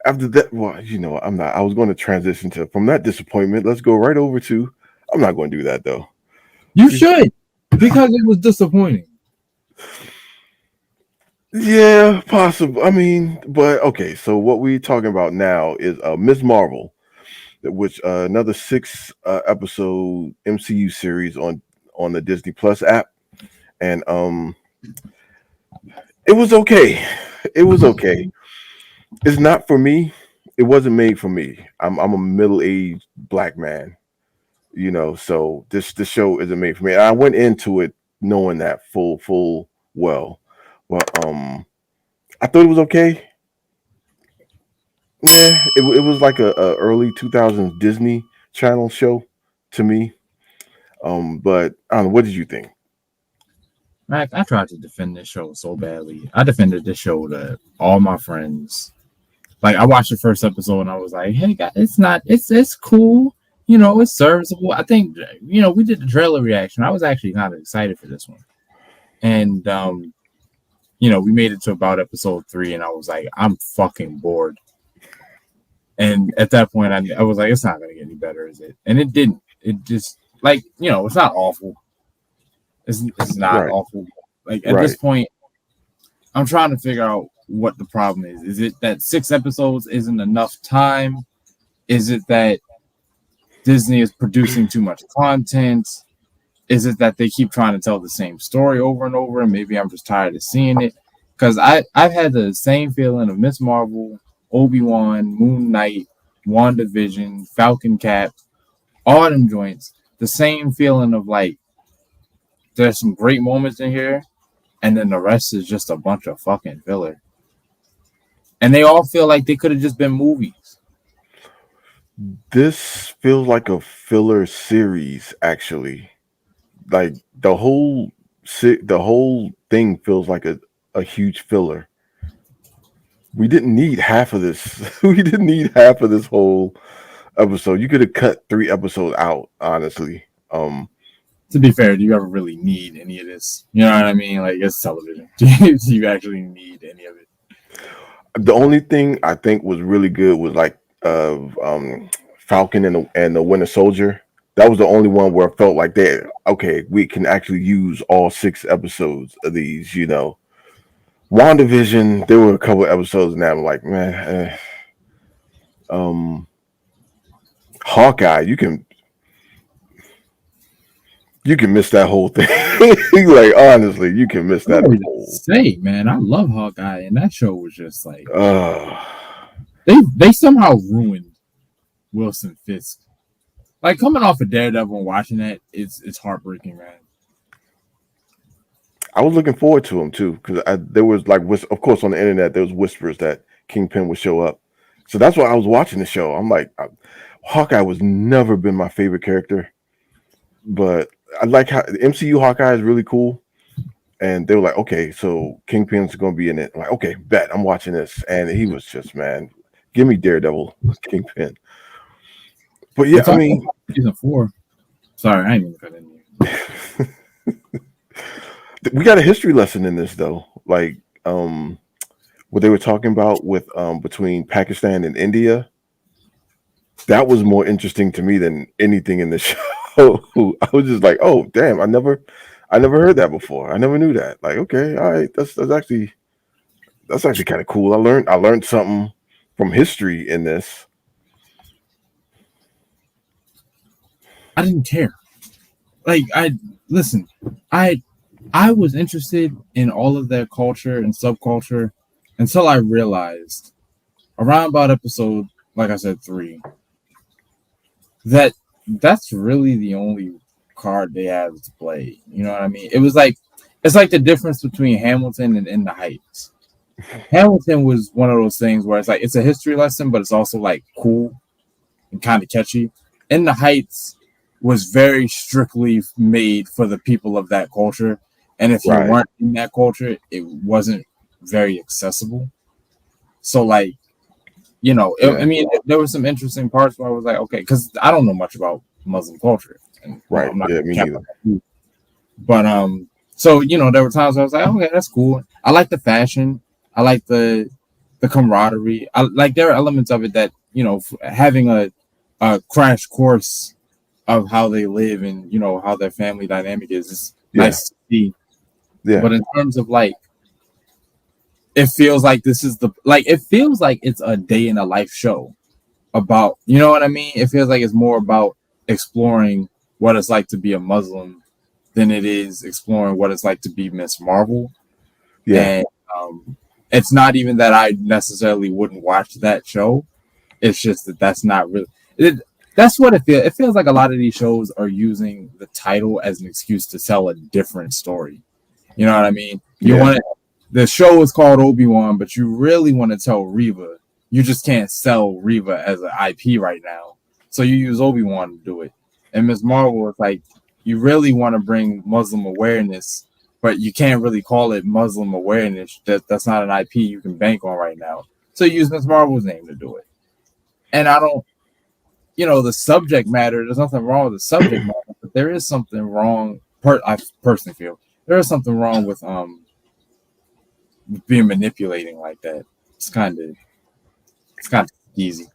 After that, well, you know, I'm not. I was going to transition to from that disappointment. Let's go right over to. I'm not going to do that though. You should, because it was disappointing. Yeah, possible. I mean, but okay. So what we're talking about now is Miss Marvel, which another six episode MCU series on the Disney Plus app, and it was okay. It was okay. It's not for me. It wasn't made for me. I'm a middle aged black man, you know. So this show isn't made for me. And I went into it knowing that full well, but I thought it was okay. Yeah, it was like a early 2000s Disney Channel show to me. But I don't know. What did you think? Mac, I tried to defend this show so badly. I defended this show to all my friends. Like I watched the first episode and I was like, "Hey guys, it's cool. You know, it's serviceable." I think we did the trailer reaction. I was actually kind of excited for this one, and we made it to about episode 3, and I was like, "I'm fucking bored." And at that point, I was like, "It's not gonna get any better, is it?" And it didn't. It just it's not awful. It's not Right, awful. Like at this right. point, I'm trying to figure out what the problem is. Is it that 6 episodes isn't enough time? Is it that Disney is producing too much content? Is it that they keep trying to tell the same story over and over, and maybe I'm just tired of seeing it? Because I've had the same feeling of Miss Marvel, Obi-Wan, Moon Knight, WandaVision, Falcon Cap, all them joints. The same feeling of like there's some great moments in here, and then the rest is just a bunch of fucking filler. And they all feel like they could have just been movies. This feels like a filler series, actually. Like the whole thing feels like a huge filler. We didn't need half of this. We didn't need half of this whole episode. You could have cut 3 episodes out, honestly. To be fair, do you ever really need any of this? You know what I mean? Like it's television. Do you actually need any of it? The only thing I think was really good was like Falcon and the Winter Soldier. That was the only one where I felt like they okay, we can actually use all 6 episodes of these, you know. WandaVision, there were a couple of episodes and I'm like, man, um Hawkeye, you can miss that whole thing. Like honestly, you can miss I'm that ready to whole say, man, I love Hawkeye, and that show was just like uh they somehow ruined Wilson Fisk. Like coming off of Daredevil and watching that, it's heartbreaking, man. I was looking forward to him too because there was like, of course, on the internet there was whispers that Kingpin would show up, so that's why I was watching the show. I'm like, Hawkeye was never been my favorite character, but I like how the MCU Hawkeye is really cool. And they were like, okay, so Kingpin's going to be in it. I'm like, okay, bet I'm watching this, and he was just man, give me Daredevil, Kingpin. But We're yeah, I talking mean, about season 4. Sorry, I ain't even cut in here. we got a history lesson in this though, like what they were talking about with between Pakistan and India. That was more interesting to me than anything in the show. I was just like, oh damn, I never heard that before. I never knew that. Like, okay, all right, that's actually kind of cool. I learned something from history in this. I didn't care. Like I listen, I I was interested in all of their culture and subculture until I realized around about episode, like I said, 3, that that's really the only card they have to play. You know what I mean? It's like the difference between Hamilton and In the Heights. Hamilton was one of those things where it's like it's a history lesson, but it's also like cool and kind of catchy. In the Heights was very strictly made for the people of that culture, and if you Right. weren't in that culture, it wasn't very accessible. So like I Yeah. mean, there were some interesting parts where I was like, okay, because I don't know much about Muslim culture, and Right. I'm not Yeah. gonna Me cap neither. on that. But so there were times where I was like, okay, that's cool. I like the fashion. I like the the camaraderie. Like there are elements of it that having a crash course of how they live and how their family dynamic is Yeah, nice to see. yeah, But in terms of like, it feels like it feels like it's a day in a life show about, you know what I mean? It feels like it's more about exploring what it's like to be a Muslim than it is exploring what it's like to be Miss Marvel. yeah, And it's not even that I necessarily wouldn't watch that show. It's just that that's not really. That's what it feels. It feels like a lot of these shows are using the title as an excuse to sell a different story. You know what I mean? You yeah, want to, the show is called Obi-Wan, but you really want to tell Reva. You just can't sell Reva as an IP right now. So you use Obi-Wan to do it. And Miss Marvel is like, you really want to bring Muslim awareness, but you can't really call it Muslim awareness. That's not an IP you can bank on right now. So you use Miss Marvel's name to do it. And I don't, the subject matter, there's nothing wrong with the subject matter, but there is something wrong. I personally feel there is something wrong with being manipulating like that. It's kind of easy.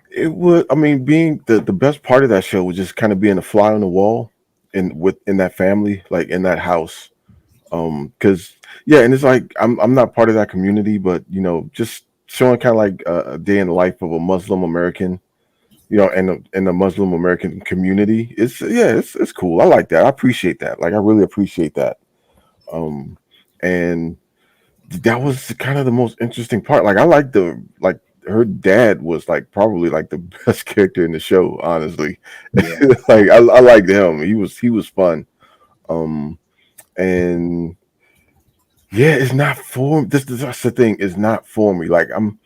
it would. I mean, being the best part of that show was just kind of being a fly on the wall in that family, like in that house. Because yeah, and it's like I'm not part of that community, but just showing kind of like a day in the life of a Muslim American, and the Muslim American community. It's cool. I like that. I appreciate that. Like I really appreciate that. Um, and that was kind of the most interesting part. Like I like her dad was like probably like the best character in the show, honestly. Yeah. Like I liked him. He was fun. Um, and yeah, it's not for that's the thing. It's not for me. Like I'm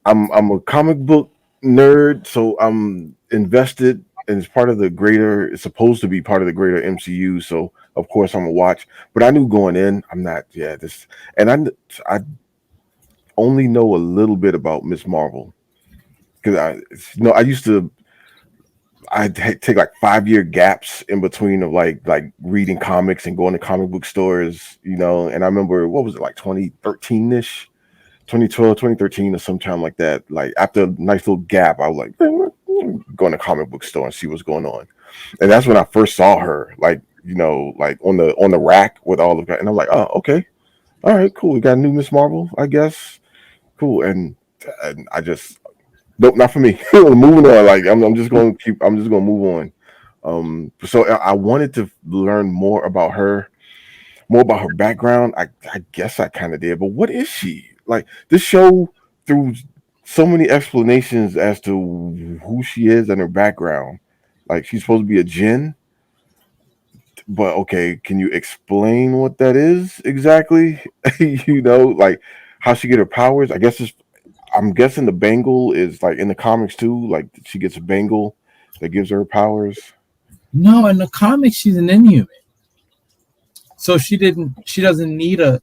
a comic book nerd, so I'm invested, and it's part of the greater. It's supposed to be part of the greater MCU, so of course I'm gonna watch. But I knew going in, I'm not. Yeah, this, and I only know a little bit about Miss Marvel because I used to. Take like 5 year gaps in between of like reading comics and going to comic book stores, and I remember what was it like 2013 ish 2012, 2013, or sometime like that. Like after a nice little gap, I was like, go in the comic book store and see what's going on. And that's when I first saw her, like, like on the rack with all of that. And I'm like, oh, okay. All right, cool. We got a new Miss Marvel, I guess. Cool. And I just nope, not for me. Moving on. Like I'm just gonna move on. So I wanted to learn more about her background. I guess I kind of did, but what is she? Like this show through so many explanations as to who she is and her background. Like she's supposed to be a djinn, but okay, can you explain what that is exactly? Like how she get her powers? I'm guessing the bangle is like in the comics too. Like she gets a bangle that gives her powers. No, in the comics she's an Inhuman, so she doesn't need a.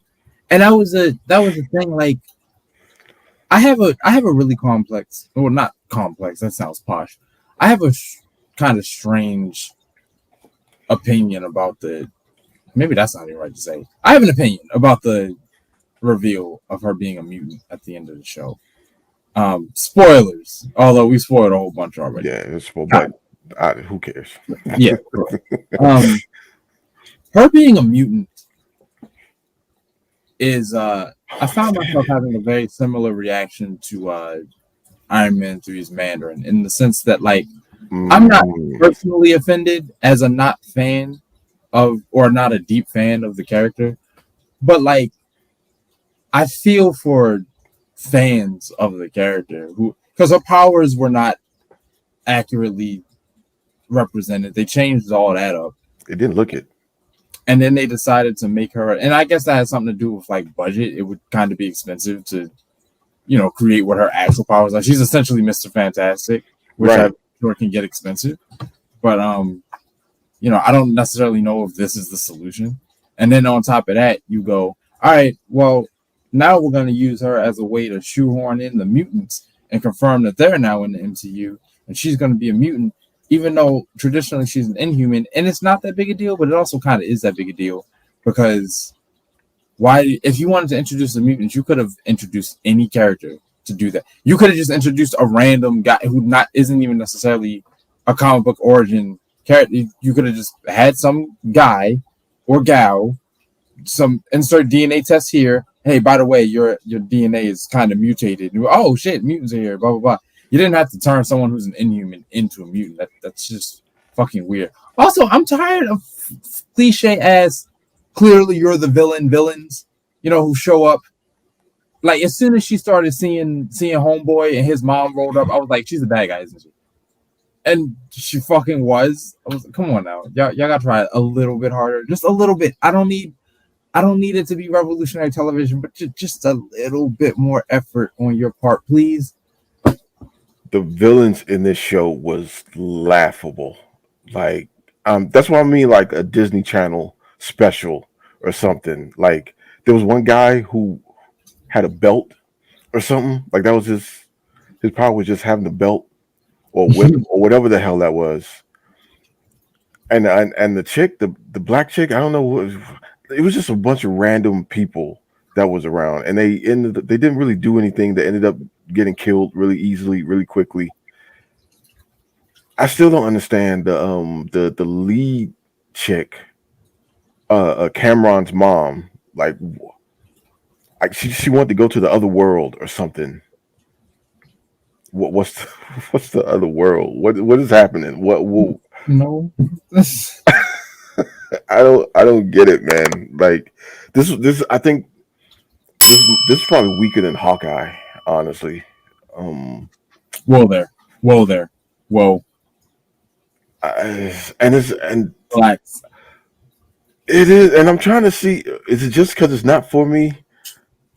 And that was a thing. Like I have a really complex, well, not complex. That sounds posh. I have a kind of strange opinion about the. Maybe that's not even right to say. I have an opinion about the reveal of her being a mutant at the end of the show. Spoilers, although we spoiled a whole bunch already. Yeah, but who cares? Yeah. Um, her being a mutant is I found myself having a very similar reaction to Iron Man 3's Mandarin in the sense that like I'm not Mm, personally offended as a not fan of or not a deep fan of the character, but like I feel for fans of the character who because her powers were not accurately represented. They changed all that up. it didn't look it. And then they decided to make her, and I guess that has something to do with like budget. It would kind of be expensive to, create what her actual powers are. She's essentially Mr. Fantastic, which I'm Right. sure can get expensive. But I don't necessarily know if this is the solution. And then on top of that, you go, all right, well, now we're going to use her as a way to shoehorn in the mutants and confirm that they're now in the MCU, and she's going to be a mutant, even though traditionally she's an Inhuman, and it's not that big a deal, but it also kind of is that big a deal because Why, if you wanted to introduce the mutants, you could have introduced any character to do that. You could have just introduced a random guy who not isn't even necessarily a comic book origin character. You could have just had some guy or gal, some insert DNA test here. Hey, by the way, your DNA is kind of mutated. Oh shit, mutants are here. Blah blah blah. You didn't have to turn someone who's an inhuman into a mutant. That's just fucking weird. Also, I'm tired of cliche ass. Clearly, you're the villains. Who show up. Like as soon as she started seeing Homeboy and his mom rolled up, I was like, she's a bad guy, isn't she? And she fucking was. I was like, come on now, y'all gotta try it a little bit harder, just a little bit. I don't need it to be revolutionary television, but just a little bit more effort on your part, please. The villains in this show was laughable. Like, that's what I mean, like a Disney Channel special or something. Like, there was one guy who had a belt or something. Like that was his power was just having the belt or whip or whatever the hell that was. And the chick, the black chick, I don't know, it was just a bunch of random people that was around, and they didn't really do anything. They ended up getting killed really easily, really quickly. I still don't understand the lead chick, Cameron's mom, like she wanted to go to the other world or something. What's the, what's the other world? What is happening? What No. I don't get it, man. Like this I think this is probably weaker than Hawkeye, honestly. Um, Whoa there. Whoa there. Whoa. and Relax. it is, and I'm trying to see, is it just because it's not for me,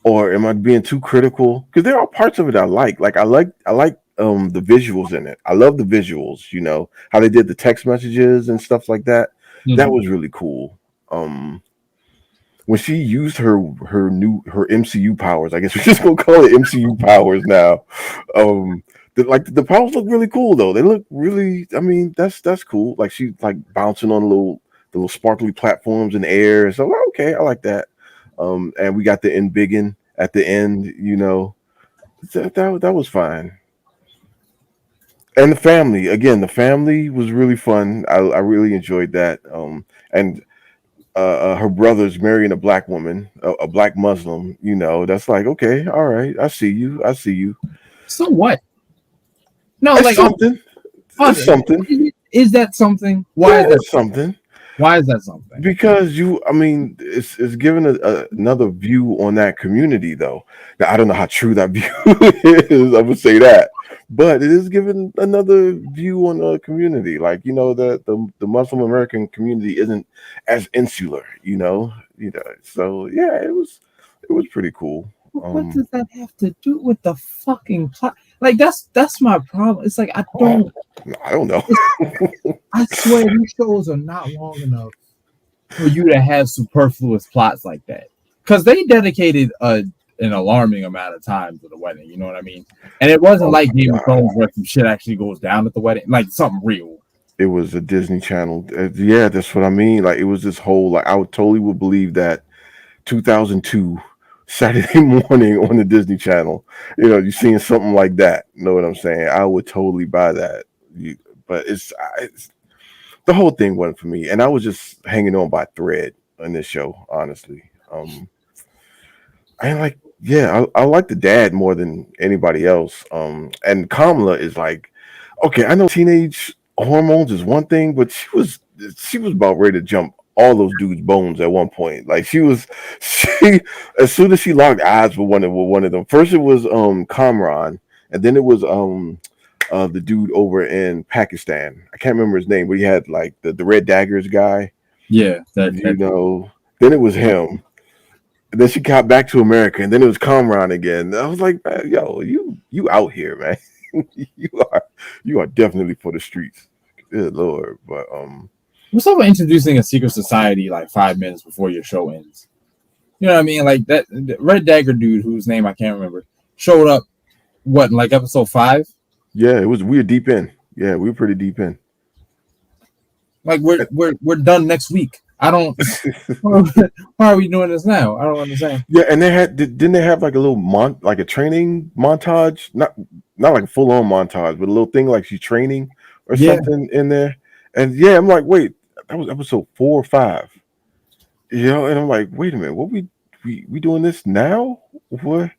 or am I being too critical? Because there are parts of it I like. Like I like the visuals in it. I love the visuals. You know how they did the text messages and stuff like that. That Mhm. was really cool. Um, when she used her MCU powers, I guess we're just gonna call it MCU powers now. The powers look really cool though. They look really. I mean, that's cool. Like she's like bouncing on the little sparkly platforms in the air. So okay, I like that. And we got the embiggen at the end. You know, that was fine. And the family again. The family was really fun. I really enjoyed that. And her brother's marrying a black woman, a black Muslim. You know, that's like okay, all right. I see you. I see you. So what? No, It's like something. It's something. is that something? Why Yeah, is that? it's something. Why is that something? Because I mean, it's giving another view on that community, though. Now, I don't know how true that view is. I would say that, but it is giving another view on the community. Like the Muslim American community isn't as insular. So yeah, it was pretty cool. What does that have to do with the fucking plot? Like that's my problem. It's like I don't know. I swear these shows are not long enough for you to have superfluous plots like that. Because they dedicated an alarming amount of time to the wedding, you know what I mean? And it wasn't Oh like my Game of god, Thrones where some shit actually goes down at the wedding, like something real. it was a Disney Channel. Yeah, that's what I mean. Like it was this whole like I would totally would believe that 2002 Saturday morning on the Disney Channel. You're seeing something like that. You know what I'm saying? I would totally buy that. But it's the whole thing wasn't for me, and I was just hanging on by thread on this show. Honestly, I like. Yeah, I like the dad more than anybody else. And Kamala is like, okay, I know teenage hormones is one thing, but she was about ready to jump all those dudes' bones at one point. Like she as soon as she locked eyes with one of them. First it was Kamran, and then it was the dude over in Pakistan. I can't remember his name, but he had like the Red Daggers guy. Yeah, You know. Then it was him. And then she got back to America, and then it was Kamran again. I was like, man, yo, you out here, man. you are you are definitely for the streets. Good lord. But what's up with introducing a secret society like 5 minutes before your show ends? You know what I mean? Like that the Red Dagger dude whose name I can't remember showed up what in like episode 5? yeah, we were deep in. Yeah, we were pretty deep in. Like we're done next week. I don't. Why are we doing this now? I don't understand. Yeah, and didn't they have like a little like a training montage? Not like a full on montage, but a little thing like she's training or Yeah, something in there. And yeah, I'm like, wait, that was episode 4 or 5. You know, and I'm like, wait a minute, what we doing this now? What?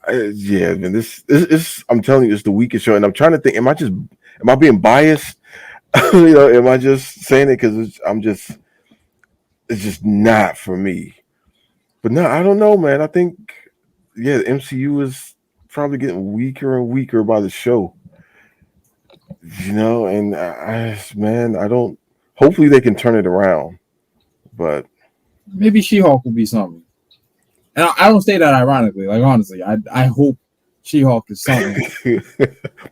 Yeah, man, this is, I'm telling you, it's the weakest show, and I'm trying to think, am I being biased? You know, am I just saying it because it's just not for me? But no, I don't know, man. I think yeah, the MCU is probably getting weaker and weaker by the show. You know, and man, I don't. Hopefully, they can turn it around. But maybe She-Hulk will be something. And I don't say that ironically. Like honestly, I hope She-Hulk is something.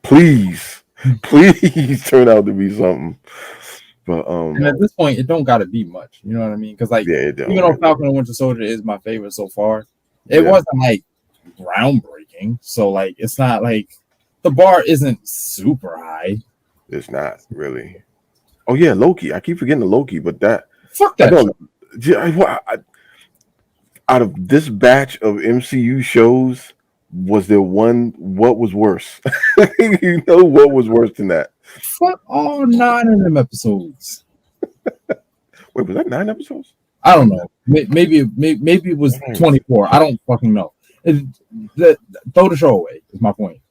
please, please turn out to be something. But And at this point, it don't got to be much. You know what I mean? Because like, yeah, it even don't though really. Falcon and Winter Soldier is my favorite so far, it Yeah, wasn't like groundbreaking. So like, it's not like the bar isn't super high. it's not really. Oh yeah, Loki. I keep forgetting the Loki, but that Fuck I that show. don't. Yeah, out of this batch of MCU shows, was there one? What was worse? You know, what was worse than that? Fuck all 9 of them episodes. Wait, was that 9 episodes? I don't know. Maybe it was Dang. 24. I don't fucking know. Throw the show away. Is my point.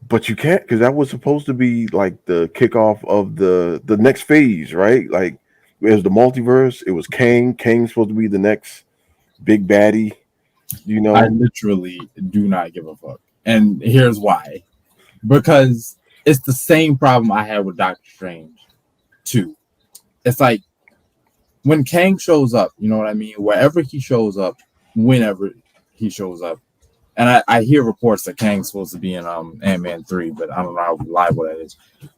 But you can't, because that was supposed to be like the kickoff of the next phase, right? Like it was the multiverse. It was Kang. Kang's supposed to be the next big baddie. You I know? literally do not give a fuck, and here's why. Because it's the same problem I had with Doctor Strange too. It's like when Kang shows up, you know what I mean? Wherever he shows up, whenever he shows up. And I hear reports that Kang's supposed to be in Ant-Man 3, but I don't know how reliable that is.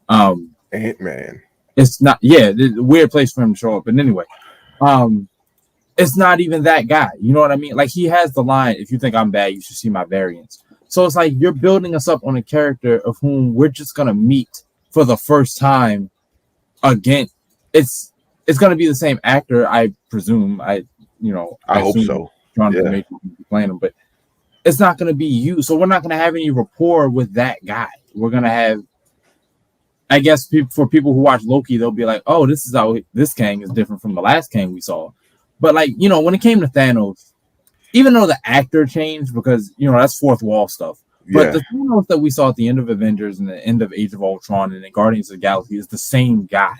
Um Ant-Man. it's not it's a weird place for him to show up. But anyway, um it's not even that guy. You know what I mean? Like he has the line, if you think I'm bad, you should see my variants. So it's like you're building us up on a character of whom we're just gonna meet for the first time again. It's it's gonna be the same actor, I presume. I I hope assume so. John Yeah. Demetrius will be playing him, but it's not gonna be you. So we're not gonna have any rapport with that guy. We're gonna have, I guess, for people who watch Loki, they'll be like, "Oh, this is how this Kang is different from the last Kang we saw." But like, when it came to Thanos, even though the actor changed because that's fourth wall stuff, but Yeah. the Thanos that we saw at the end of Avengers and the end of Age of Ultron and in Guardians of the Galaxy is the same guy.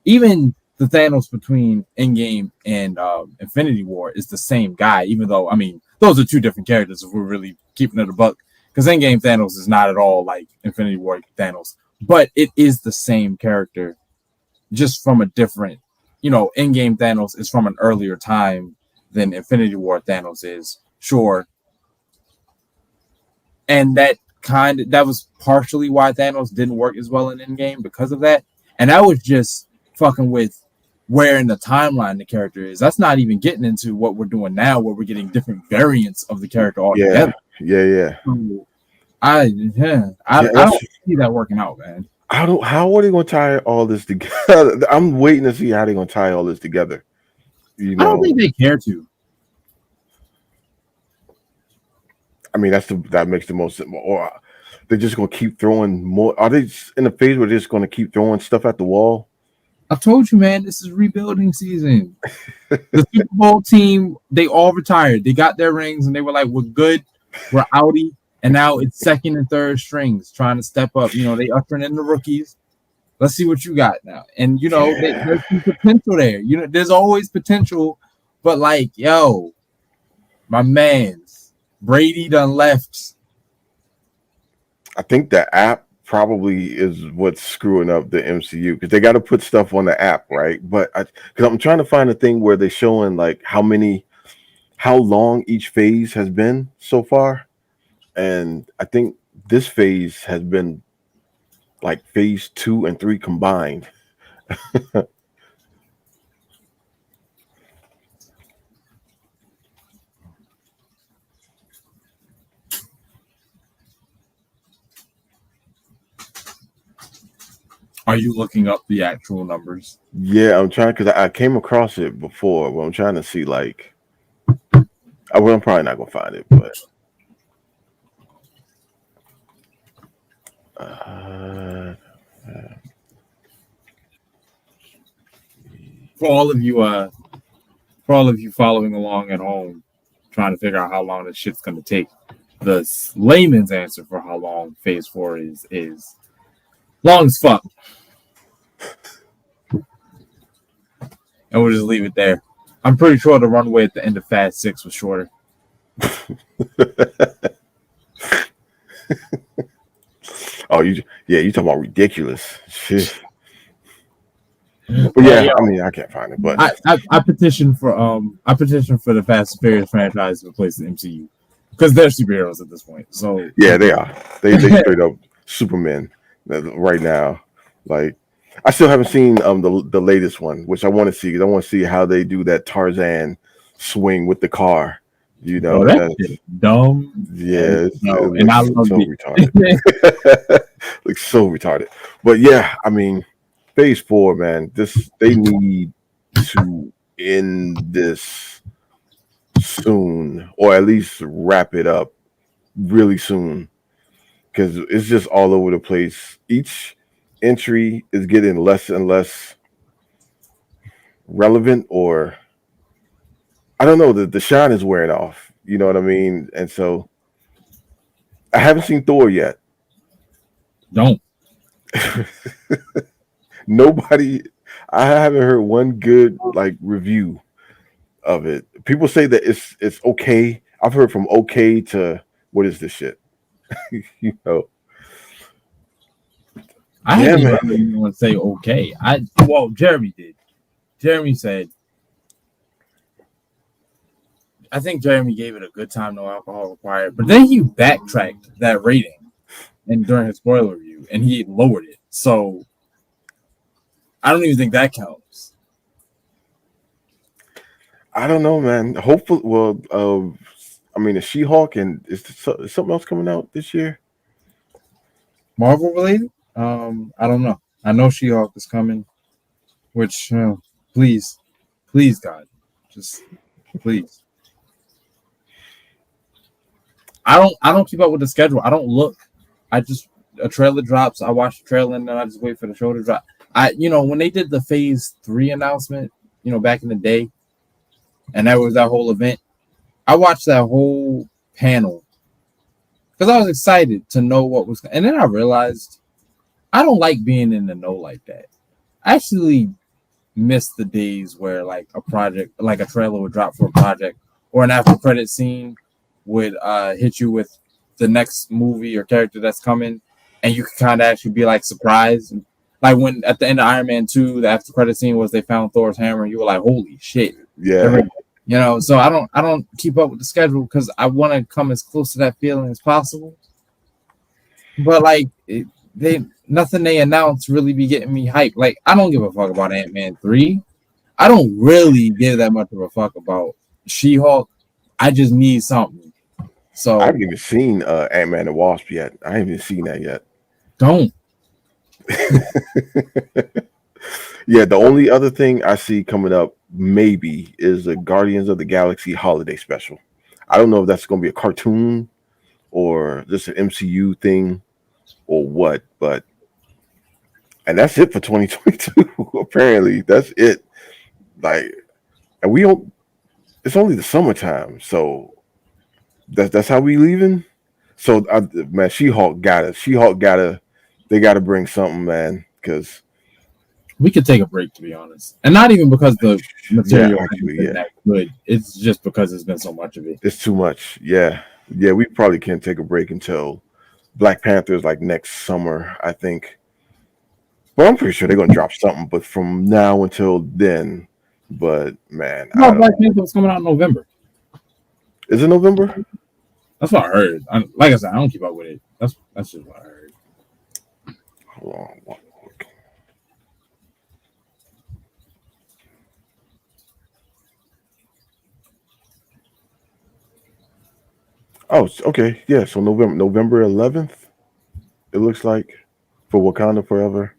Even the Thanos between Endgame and Infinity War is the same guy. Even though, I mean, those are two different characters if we're really keeping it a buck. Because Endgame Thanos is not at all like Infinity War Thanos, but it is the same character, just from a different. Endgame Thanos is from an earlier time than Infinity War Thanos is. Sure, and that was partially why Thanos didn't work as well in Endgame because of that. And that was just fucking with where in the timeline the character is. That's not even getting into what we're doing now, where we're getting different variants of the character Yeah. altogether. Yeah. So I Yeah. don't see that working out, man. How are they gonna tie all this together? I'm waiting to see how they're gonna tie all this together. You I don't know, think they care to. I mean, that makes the most sense. Or they're just gonna keep throwing more. Are they just in a phase where they're just gonna keep throwing stuff at the wall? I told you, man, this is rebuilding season. The Super Bowl team, they all retired. They got their rings and they were like, we're good. We're outie. And now it's second and third strings trying to step up. They ushering in the rookies. Let's see what you got now. And, Yeah. there's some potential there. There's always potential. But, like, yo, my man's Brady done left. I think the app probably is what's screwing up the MCU because they got to put stuff on the app, right? But because I'm trying to find a thing where they're showing like how long each phase has been so far, and I think this phase has been like phase 2 and 3 combined. Are you looking up the actual numbers? Yeah, I'm trying because I came across it before, but I'm trying to see like. Well, I'm probably not gonna find it, but uh, For all of you, for all of you following along at home, trying to figure out how long this shit's gonna take, the layman's answer for how long Phase 4 is long as fuck, and we'll just leave it there. I'm pretty sure the runway at the end of Fast 6 was shorter. oh, you talking about ridiculous shit. But Hey, yeah, yo, I mean, I can't find it, but I petition for the Fast and Furious franchise to replace the MCU because they're superheroes at this point. So yeah, they are. They straight up Superman right now. Like, I still haven't seen the latest one, which I want to see because I want to see how they do that Tarzan swing with the car. You bro, know, that shit is dumb as yeah, it no, and I looks loved so retarded. it. Looks so retarded. But yeah, I mean, Phase 4, man. They need to end this soon, or at least wrap it up really soon, because it's just all over the place. Each entry is getting less and less relevant, or I don't know. The shine is wearing off. You know what I mean? And so I haven't seen Thor yet. Don't. Nobody. I haven't heard one good like review of it. People say that it's okay. I've heard from okay to what is this shit? you know. I Yeah, haven't even man. heard anyone say okay. Jeremy did. Jeremy said, I think Jeremy gave it a good time, no alcohol required. But then he backtracked that rating and during his spoiler review, and he lowered it. So I don't even think that counts. I don't know, man. Hopefully, well, I mean, the She-Hulk and is something else coming out this year? Marvel related? I don't know. I know She-Hulk is coming, which please, please, God, just please. I don't keep up with the schedule. I don't look. I just a trailer drops. I watch the trailer and then I just wait for the show to drop. When they did the Phase 3 announcement, back in the day, and that was that whole event. I watched that whole panel because I was excited to know what was. And then I realized I don't like being in the know like that. I actually miss the days where like a project, like a trailer would drop for a project, or an after credit scene would hit you with the next movie or character that's coming, and you could kind of actually be like surprised. Like when at the end of Iron Man 2, the after credit scene was they found Thor's hammer, and you were like, "Holy shit!" Yeah, So I don't keep up with the schedule because I want to come as close to that feeling as possible. But like they nothing they announce really be getting me hyped. Like I don't give a fuck about Ant-Man 3. I don't really give that much of a fuck about She-Hulk. I just need something. I So haven't even seen Ant-Man and Wasp yet. I haven't even seen that yet. don't. Yeah, the only other thing I see coming up maybe is the Guardians of the Galaxy holiday special. I don't know if that's going to be a cartoon or just an MCU thing or what, but and that's it for 2022. Apparently, that's it. Like, and we don't. It's only the summertime, so that's how we leaving. So, man, She-Hulk got it. She-Hulk got to. They got to bring something, man, because We could take a break to be honest, and not even because the yeah, material hasn't actually, been yeah, that good. It's just because there's been so much of it. it's too much. Yeah, yeah, we probably can't take a break until Black Panther is like next summer, I think. But I'm pretty sure they're gonna drop something. But from now until then, but man, No, I don't Black know. Panther was coming out in November. Is it November? That's what I heard. Like I said, I don't keep up with it. That's just what I heard. Hold on. Oh, okay. Yeah, so November 11th. It looks like for Wakanda Forever.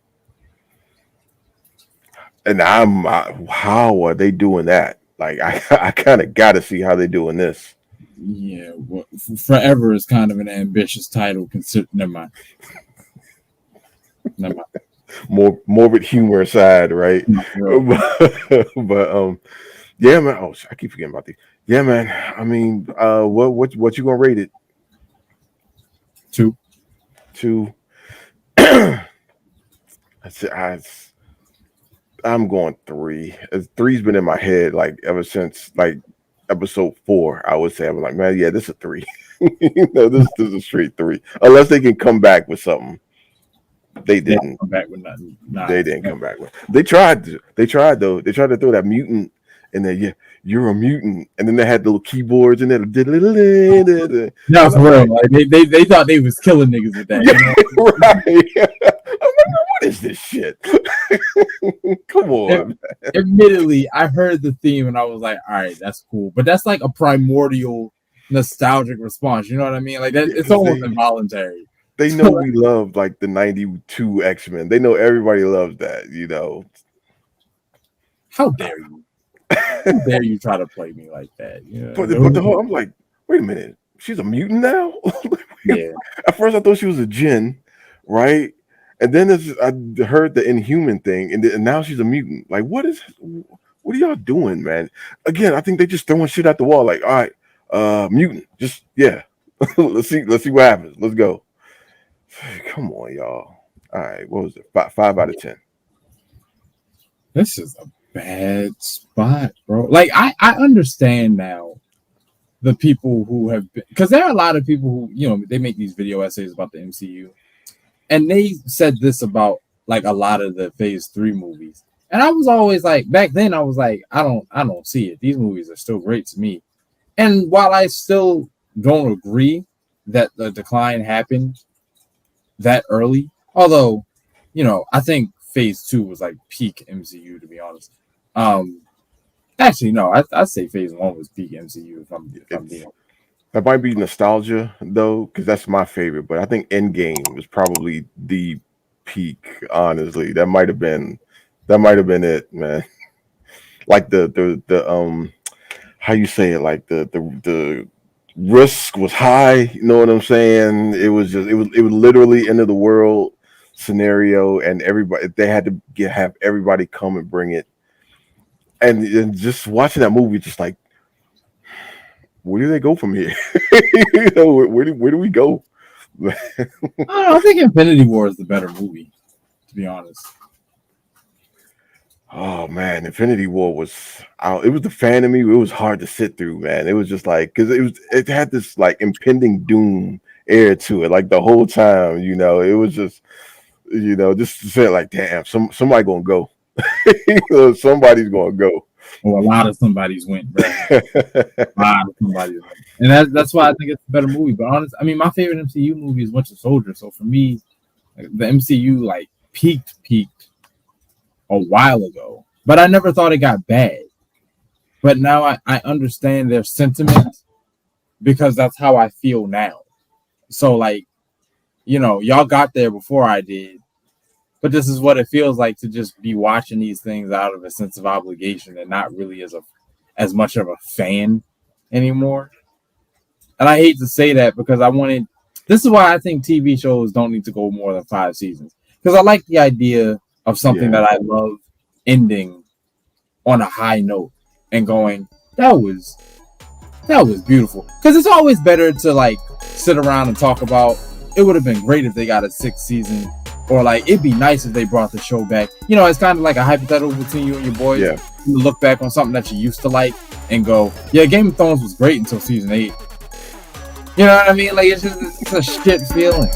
And how are they doing that? Like, I kind of got to see how they're doing this. Yeah, well, forever is kind of an ambitious title. Consider, never mind. Never mind. More morbid humor aside, right? No, bro. But yeah, man. Oh, I keep forgetting about these. Yeah, man. I mean, what you gonna rate it? 2. To I, I'm going 3. Three's been in my head like ever since like episode 4. I would say I'm like, man, yeah, this is a 3. This is a straight 3. Unless they can come back with something. They They didn't. come back with nothing. Nah. They didn't come back with. They tried. They tried though. They tried to throw that mutant in there. Yeah, you're a mutant, and then they had the little keyboards in there. No, And for I'm real. like, Like they thought they was killing niggas with that. You know? right. I'm like, what is this shit? Come on. Admittedly, I heard the theme and I was like, all right, that's cool. But that's like a primordial nostalgic response. You know what I mean? Like that, Yeah, it's 'cause almost involuntary. they know we love like the '92 X-Men. They know everybody loves that. You know. How dare you? How dare you try to play me like that? Yeah. But the whole, I'm like, wait a minute, she's a mutant now. Yeah. At first, I thought she was a djinn, right? And then I heard the Inhuman thing, and now she's a mutant. Like, what are y'all doing, man? Again, I think they just throwing shit at the wall. Like, all right, mutant, just yeah. let's see what happens. Let's go. Come on, y'all. All right, what was it? 5 out of 10. This is a bad spot, bro. Like I understand now the people who have been, because there are a lot of people who, you know, they make these video essays about the MCU, and they said this about like a lot of the Phase 3 movies. And I was always like, back then I was like, I don't see it. These movies are still great to me. And while I still don't agree that the decline happened that early, although, you know, I think Phase 2 was like peak MCU, to be honest. Actually, no, I'd say Phase 1 was peak MCU if I'm being. That might be nostalgia though, because that's my favorite. But I think Endgame was probably the peak. Honestly, that might have been it, man. Like the how you say it, like the risk was high. You know what I'm saying? It was literally end of the world scenario, and everybody they had to have everybody come and bring it. And just watching that movie, just like, where do they go from here? You know, where do we go? I think Infinity War is the better movie, to be honest. Oh man, Infinity War was out. It was the fan of me. It was hard to sit through, man. It was just like, because it had this like impending doom air to it, like the whole time. You know, it was just, you know, just to say like, damn, somebody gonna go. Somebody's gonna go. Well, a lot of somebody's went, bro. A lot of somebody's went. And that's why I think it's a better movie. But honestly, I mean, my favorite MCU movie is Winter Soldier. So for me, the MCU like peaked a while ago. But I never thought it got bad. But now I understand their sentiment because that's how I feel now. So like, you know, y'all got there before I did. But this is what it feels like to just be watching these things out of a sense of obligation and not really as much of a fan anymore. And I hate to say that because this is why I think TV shows don't need to go more than 5 seasons. Because I like the idea of something that I love ending on a high note and going, that was beautiful. Because it's always better to like sit around and talk about, it would have been great if they got a 6th season. Or like, it'd be nice if they brought the show back. You know, it's kind of like a hypothetical between you and your boys. Yeah. You look back on something that you used to like and go, yeah, Game of Thrones was great until season 8. You know what I mean? Like, it's a shit feeling.